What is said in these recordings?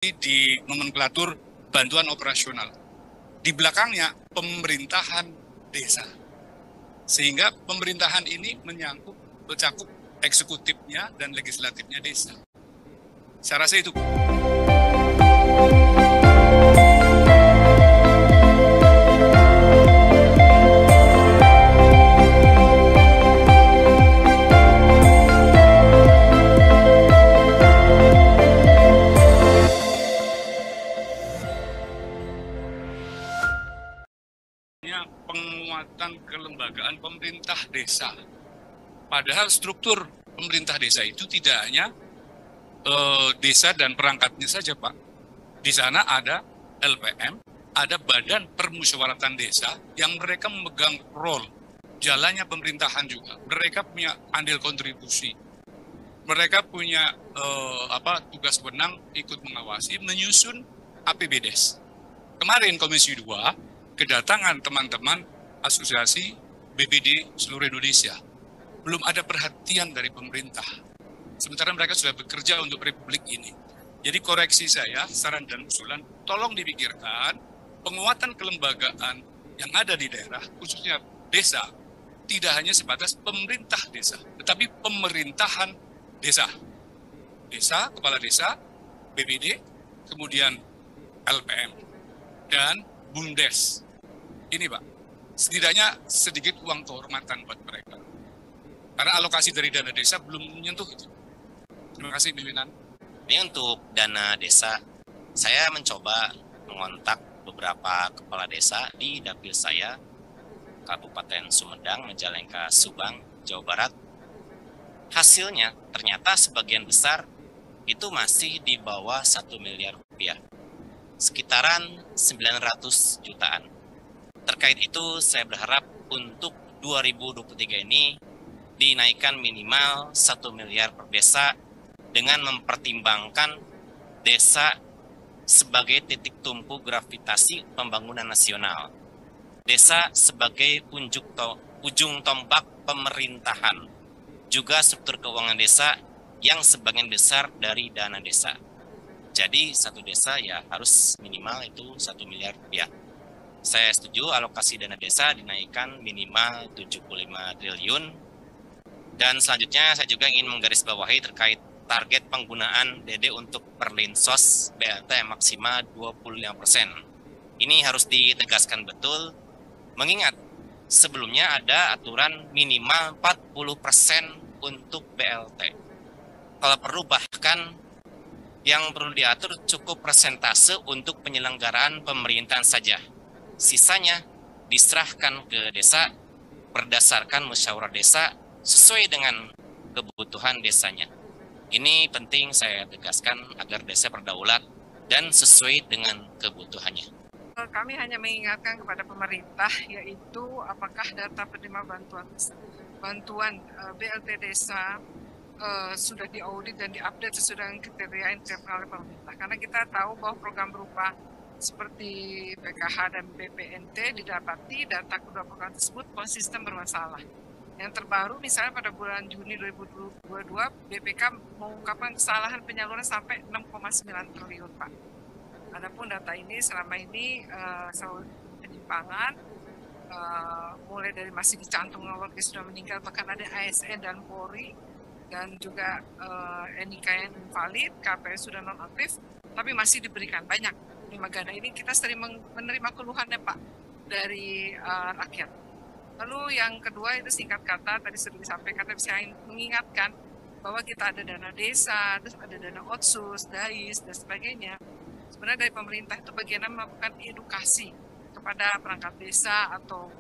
di nomenklatur bantuan operasional. Di belakangnya pemerintahan desa. Sehingga pemerintahan ini mencakup eksekutifnya dan legislatifnya desa. Saya rasa itu. Penguatan kelembagaan pemerintah desa. Padahal struktur pemerintah desa itu tidak hanya desa dan perangkatnya saja, Pak. Di sana ada LPM, ada Badan Permusyawaratan Desa yang mereka memegang role jalannya pemerintahan juga. Mereka punya andil kontribusi. Mereka punya tugas wenang ikut mengawasi, menyusun APBDes. Kemarin Komisi 2 kedatangan teman-teman asosiasi BPD seluruh Indonesia. Belum ada perhatian dari pemerintah. Sementara mereka sudah bekerja untuk Republik ini. Jadi koreksi saya, saran dan usulan, tolong dipikirkan penguatan kelembagaan yang ada di daerah, khususnya desa, tidak hanya sebatas pemerintah desa, tetapi pemerintahan desa. Desa, kepala desa, BPD, kemudian LPM, dan BUMDes. Ini Pak, setidaknya sedikit uang kehormatan buat mereka. Karena alokasi dari dana desa belum menyentuh itu. Terima kasih pimpinan. Ini untuk dana desa, saya mencoba mengontak beberapa kepala desa di dapil saya, Kabupaten Sumedang, Majalengka, Subang, Jawa Barat. Hasilnya ternyata sebagian besar itu masih di bawah 1 miliar rupiah. Sekitaran 900 jutaan. Terkait itu saya berharap untuk 2023 ini dinaikkan minimal 1 miliar per desa dengan mempertimbangkan desa sebagai titik tumpu gravitasi pembangunan nasional. Desa sebagai ujung tombak pemerintahan. Juga struktur keuangan desa yang sebagian besar dari dana desa. Jadi satu desa ya harus minimal itu 1 miliar rupiah. Saya setuju alokasi dana desa dinaikkan minimal 75 triliun. Dan selanjutnya saya juga ingin menggarisbawahi terkait target penggunaan DD untuk Perlinsos BLT maksimal 25%. Ini harus ditegaskan betul, mengingat sebelumnya ada aturan minimal 40% untuk BLT. Kalau perlu bahkan yang perlu diatur cukup persentase untuk penyelenggaraan pemerintahan saja. Sisanya diserahkan ke desa berdasarkan musyawarah desa sesuai dengan kebutuhan desanya. Ini penting saya tegaskan agar desa berdaulat dan sesuai dengan kebutuhannya. Kami hanya mengingatkan kepada pemerintah, yaitu apakah data penerima bantuan BLT desa sudah diaudit dan diupdate sesuai dengan kriteria yang ditetapkan oleh pemerintah. Karena kita tahu bahwa program berupa seperti PKH dan BPNT didapati data kedua program tersebut konsisten bermasalah. Yang terbaru misalnya pada bulan Juni 2022 BPK mengungkapkan kesalahan penyaluran sampai 6,9 triliun Pak. Adapun data ini selama ini selalu penyimpangan, mulai dari masih dicantum warga sudah meninggal, bahkan ada ASN dan Polri, dan juga NIK yang invalid, KPS sudah nonaktif, tapi masih diberikan banyak. Di Magana ini kita sering menerima keluhannya Pak dari rakyat. Lalu yang kedua itu singkat kata, tadi sudah disampaikan, tapi saya ingin mengingatkan bahwa kita ada dana desa, terus ada dana otsus, DAIS, dan sebagainya. Sebenarnya dari pemerintah itu bagian melakukan edukasi kepada perangkat desa atau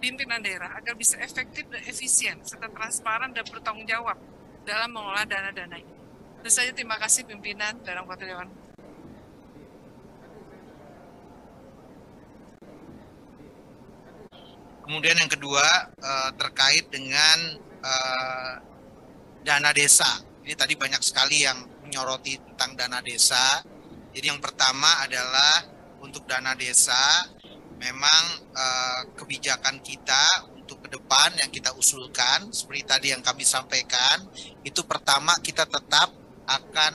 pimpinan daerah agar bisa efektif dan efisien serta transparan dan bertanggung jawab dalam mengelola dana-dana ini. Itu saja, terima kasih pimpinan dan anggota dewan. Kemudian yang kedua terkait dengan dana desa. Ini tadi banyak sekali yang menyoroti tentang dana desa. Jadi yang pertama adalah untuk dana desa, memang kebijakan kita untuk ke depan yang kita usulkan, seperti tadi yang kami sampaikan, itu pertama kita tetap akan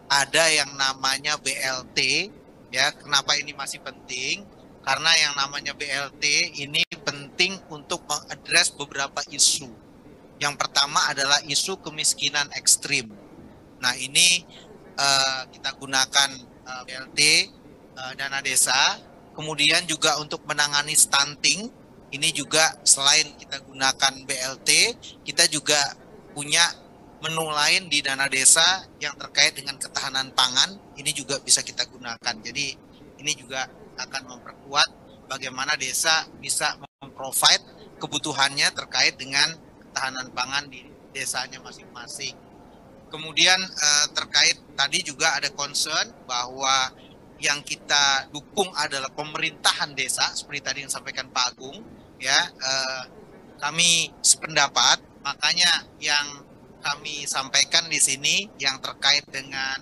ada yang namanya BLT, ya. Kenapa ini masih penting? Karena yang namanya BLT ini penting untuk mengadres beberapa isu. Yang pertama adalah isu kemiskinan ekstrim. Nah, ini kita gunakan BLT, dana desa. Kemudian juga untuk menangani stunting, ini juga selain kita gunakan BLT, kita juga punya menu lain di dana desa yang terkait dengan ketahanan pangan, ini juga bisa kita gunakan. Jadi ini juga akan memperkuat bagaimana desa bisa memprovide kebutuhannya terkait dengan ketahanan pangan di desanya masing-masing. Kemudian terkait tadi juga ada concern bahwa yang kita dukung adalah pemerintahan desa, seperti tadi yang sampaikan Pak Agung, ya. Kami sependapat, makanya yang kami sampaikan di sini yang terkait dengan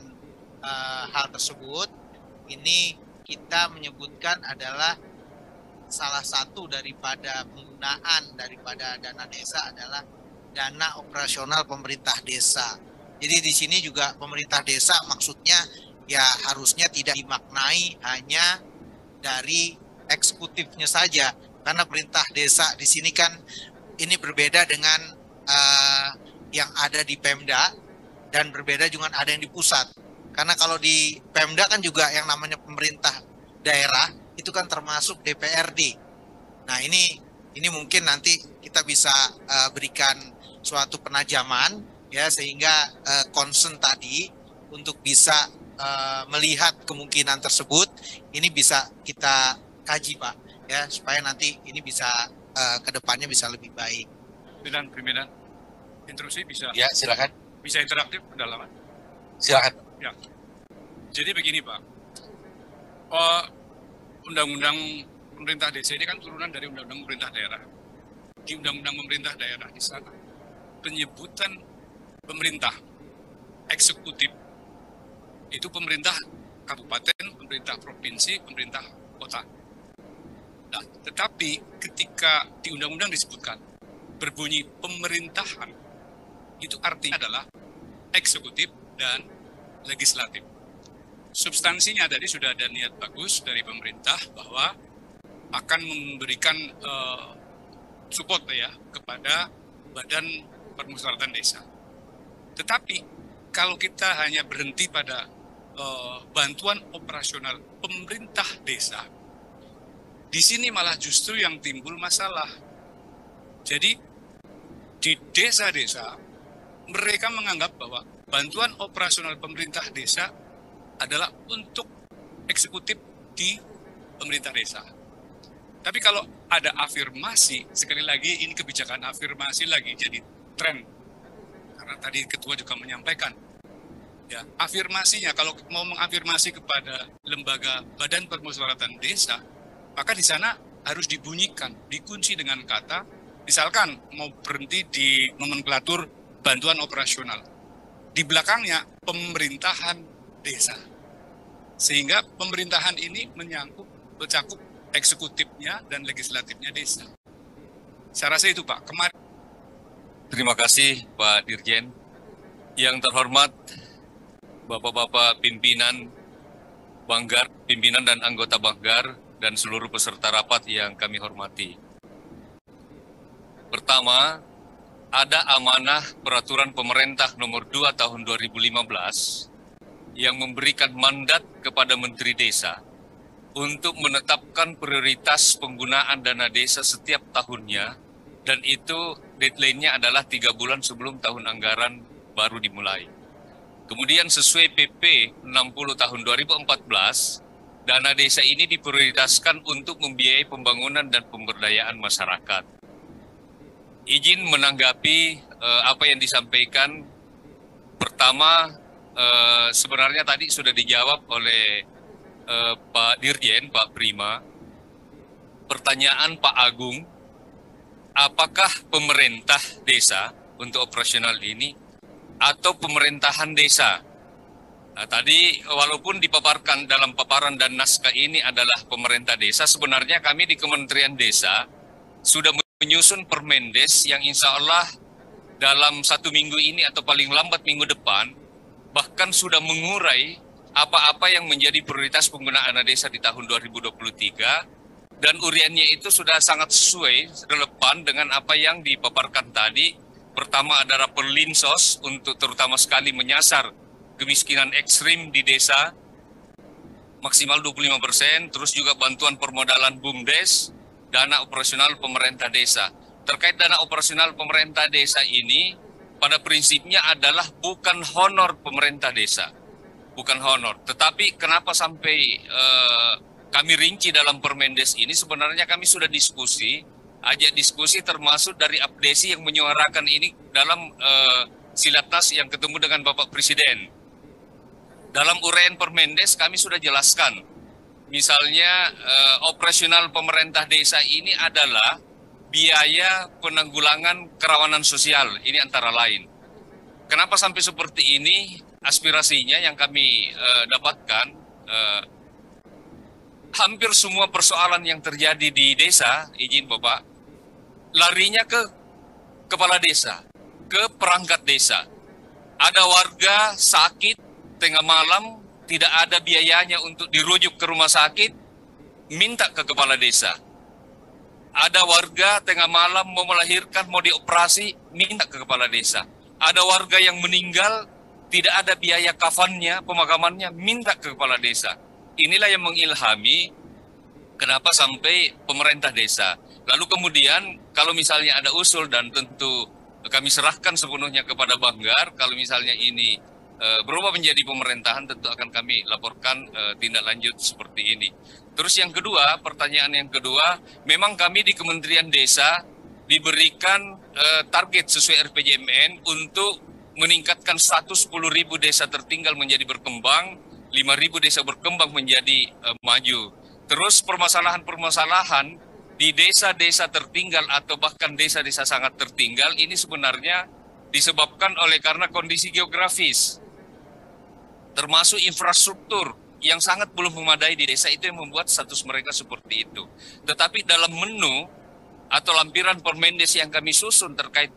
hal tersebut, ini kita menyebutkan adalah salah satu daripada penggunaan daripada dana desa adalah dana operasional pemerintah desa. Jadi di sini juga pemerintah desa maksudnya ya harusnya tidak dimaknai hanya dari eksekutifnya saja, karena perintah desa di sini kan ini berbeda dengan yang ada di Pemda dan berbeda juga ada yang di pusat. Karena kalau di Pemda kan juga yang namanya pemerintah daerah itu kan termasuk DPRD. Nah, ini mungkin nanti kita bisa berikan suatu penajaman ya, sehingga concern tadi untuk bisa melihat kemungkinan tersebut ini bisa kita kaji, Pak, ya, supaya nanti ini bisa kedepannya bisa lebih baik. Pimpinan, instruksi bisa? Ya, silakan. Bisa interaktif pendalaman? Silakan. Ya. Jadi begini, Pak. Undang-undang pemerintah desa ini kan turunan dari undang-undang pemerintah daerah. Di undang-undang pemerintah daerah di sana penyebutan pemerintah eksekutif itu pemerintah kabupaten, pemerintah provinsi, pemerintah kota. Nah, tetapi ketika di undang-undang disebutkan berbunyi pemerintahan, itu artinya adalah eksekutif dan legislatif. Substansinya tadi sudah ada niat bagus dari pemerintah bahwa akan memberikan support ya kepada Badan Permusyawaratan Desa. Tetapi kalau kita hanya berhenti pada bantuan operasional pemerintah desa, di sini malah justru yang timbul masalah. Jadi di desa-desa mereka menganggap bahwa bantuan operasional pemerintah desa adalah untuk eksekutif di pemerintah desa. Tapi kalau ada afirmasi, sekali lagi ini kebijakan afirmasi lagi jadi tren. Karena tadi ketua juga menyampaikan, ya, afirmasinya kalau mau mengafirmasi kepada lembaga Badan Permusyawaratan Desa, maka di sana harus dibunyikan, dikunci dengan kata, misalkan mau berhenti di nomenklatur bantuan operasional, di belakangnya pemerintahan desa. Sehingga pemerintahan ini mencakup eksekutifnya dan legislatifnya desa. Saya rasa itu, Pak. Kemarin. Terima kasih, Pak Dirjen. Yang terhormat Bapak-Bapak pimpinan Banggar, pimpinan dan anggota Banggar, dan seluruh peserta rapat yang kami hormati. Pertama, ada amanah peraturan pemerintah nomor 2 tahun 2015 yang memberikan mandat kepada Menteri Desa untuk menetapkan prioritas penggunaan dana desa setiap tahunnya, dan itu deadline-nya adalah 3 bulan sebelum tahun anggaran baru dimulai. Kemudian sesuai PP 60 tahun 2014, dana desa ini diprioritaskan untuk membiayai pembangunan dan pemberdayaan masyarakat. Izin menanggapi apa yang disampaikan. Pertama, sebenarnya tadi sudah dijawab oleh Pak Dirjen, Pak Prima. Pertanyaan Pak Agung, apakah pemerintah desa untuk operasional ini atau pemerintahan desa? Nah, tadi walaupun dipaparkan dalam paparan dan naskah ini adalah pemerintah desa, sebenarnya kami di Kementerian Desa sudah menyusun Permendes yang insya Allah dalam 1 minggu ini atau paling lambat minggu depan bahkan sudah mengurai apa-apa yang menjadi prioritas penggunaan dana desa di tahun 2023, dan uriannya itu sudah sangat sesuai, relevan dengan apa yang dipaparkan tadi. Pertama adalah Perlinsos untuk terutama sekali menyasar kemiskinan ekstrim di desa, maksimal 25%, terus juga bantuan permodalan BUMDes, dana operasional pemerintah desa. Terkait dana operasional pemerintah desa ini, pada prinsipnya adalah bukan honor pemerintah desa. Bukan honor, tetapi kenapa sampai kami rinci dalam Permendes ini, sebenarnya kami sudah diskusi, ajak diskusi termasuk dari Abdesi yang menyuarakan ini dalam Silatnas yang ketemu dengan Bapak Presiden. Dalam uraian Permendes kami sudah jelaskan, misalnya operasional pemerintah desa ini adalah biaya penanggulangan kerawanan sosial, ini antara lain. Kenapa sampai seperti ini? Aspirasinya yang kami dapatkan, hampir semua persoalan yang terjadi di desa, izin Bapak, larinya ke kepala desa, ke perangkat desa. Ada warga sakit tengah malam, tidak ada biayanya untuk dirujuk ke rumah sakit, minta ke kepala desa. Ada warga tengah malam mau melahirkan, mau dioperasi, minta ke kepala desa. Ada warga yang meninggal, tidak ada biaya kafannya, pemakamannya, minta ke kepala desa. Inilah yang mengilhami kenapa sampai pemerintah desa. Lalu kemudian kalau misalnya ada usul, dan tentu kami serahkan sepenuhnya kepada Banggar, kalau misalnya ini berubah menjadi pemerintahan, tentu akan kami laporkan tindak lanjut seperti ini. Terus yang kedua, pertanyaan yang kedua, memang kami di Kementerian Desa diberikan target sesuai RPJMN untuk meningkatkan status 10.000 desa tertinggal menjadi berkembang, 5.000 desa berkembang menjadi maju. Terus permasalahan-permasalahan di desa-desa tertinggal atau bahkan desa-desa sangat tertinggal ini sebenarnya disebabkan oleh karena kondisi geografis, termasuk infrastruktur yang sangat belum memadai di desa, itu yang membuat status mereka seperti itu. Tetapi dalam menu atau lampiran Permendes yang kami susun terkait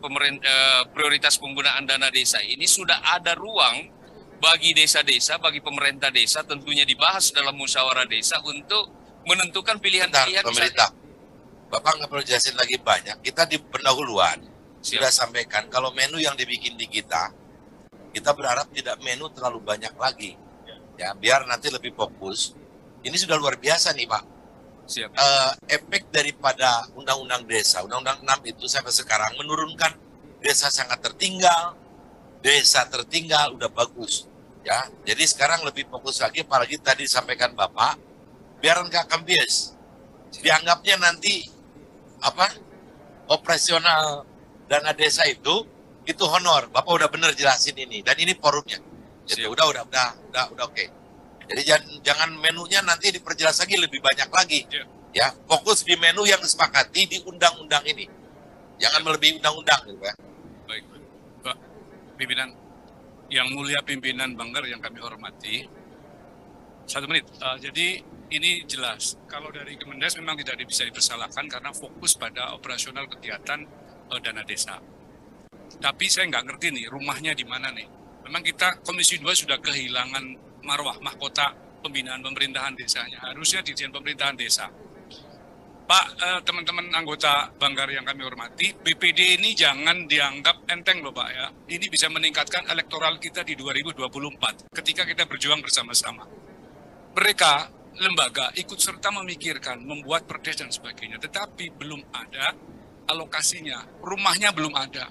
prioritas penggunaan dana desa ini, sudah ada ruang bagi desa-desa, bagi pemerintah desa, tentunya dibahas dalam musyawarah desa untuk menentukan pilihan-pilihan. Pemerintah, Bapak nggak perlu jelasin lagi banyak, kita di pendahuluan sudah sampaikan kalau menu yang dibikin di kita berharap tidak menu terlalu banyak lagi, ya biar nanti lebih fokus. Ini sudah luar biasa nih Pak. Siap. Efek daripada Undang-Undang Desa, Undang-Undang 6 itu sampai sekarang menurunkan desa sangat tertinggal, udah bagus, ya. Jadi sekarang lebih fokus lagi, apalagi tadi disampaikan Bapak, biar nggak kembias, dianggapnya nanti operasional dana desa itu honor. Bapak udah bener jelasin ini, dan ini forumnya, gitu. Udah oke. Jadi jangan menunya nanti diperjelas lagi lebih banyak lagi. Ya, fokus di menu yang disepakati di undang-undang ini. Jangan melebihi undang-undang, gitu ya. Baik, Pak Pimpinan, yang mulia pimpinan Banggar yang kami hormati. 1 menit. Jadi ini jelas, kalau dari Kemendes memang tidak bisa dipersalahkan karena fokus pada operasional kegiatan dana desa. Tapi saya nggak ngerti nih, rumahnya di mana nih. Memang kita Komisi 2 sudah kehilangan marwah mahkota pembinaan pemerintahan desanya, harusnya Dirjen Pemerintahan Desa. Pak, teman-teman anggota Banggar yang kami hormati, BPD ini jangan dianggap enteng loh Pak ya. Ini bisa meningkatkan elektoral kita di 2024 ketika kita berjuang bersama-sama. Mereka, lembaga, ikut serta memikirkan, membuat perdes dan sebagainya, tetapi belum ada alokasinya, rumahnya belum ada.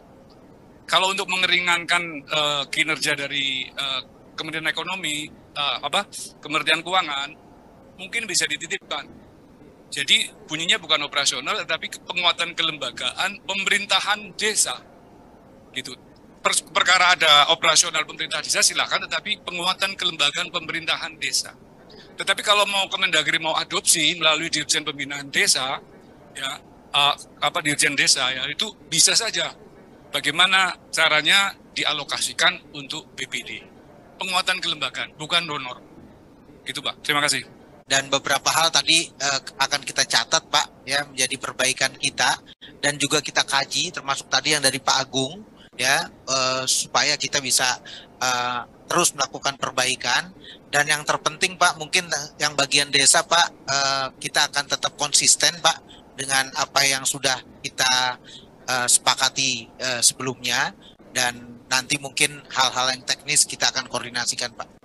Kalau untuk mengeringankan kinerja dari Kementerian Ekonomi, Kementerian Keuangan, mungkin bisa dititipkan. Jadi bunyinya bukan operasional, tetapi penguatan kelembagaan pemerintahan desa. Gitu. Perkara ada operasional pemerintah desa silakan, tetapi penguatan kelembagaan pemerintahan desa. Tetapi kalau mau Kemendagri mau adopsi melalui Dirjen Pembinaan Desa, ya Dirjen Desa ya, itu bisa saja. Bagaimana caranya dialokasikan untuk BPD. Penguatan kelembagaan, bukan donor. Gitu Pak, terima kasih. Dan beberapa hal tadi akan kita catat Pak, ya menjadi perbaikan kita, dan juga kita kaji, termasuk tadi yang dari Pak Agung, ya supaya kita bisa terus melakukan perbaikan. Dan yang terpenting Pak, mungkin yang bagian desa Pak, kita akan tetap konsisten Pak dengan apa yang sudah kita sepakati sebelumnya, dan nanti mungkin hal-hal yang teknis kita akan koordinasikan Pak.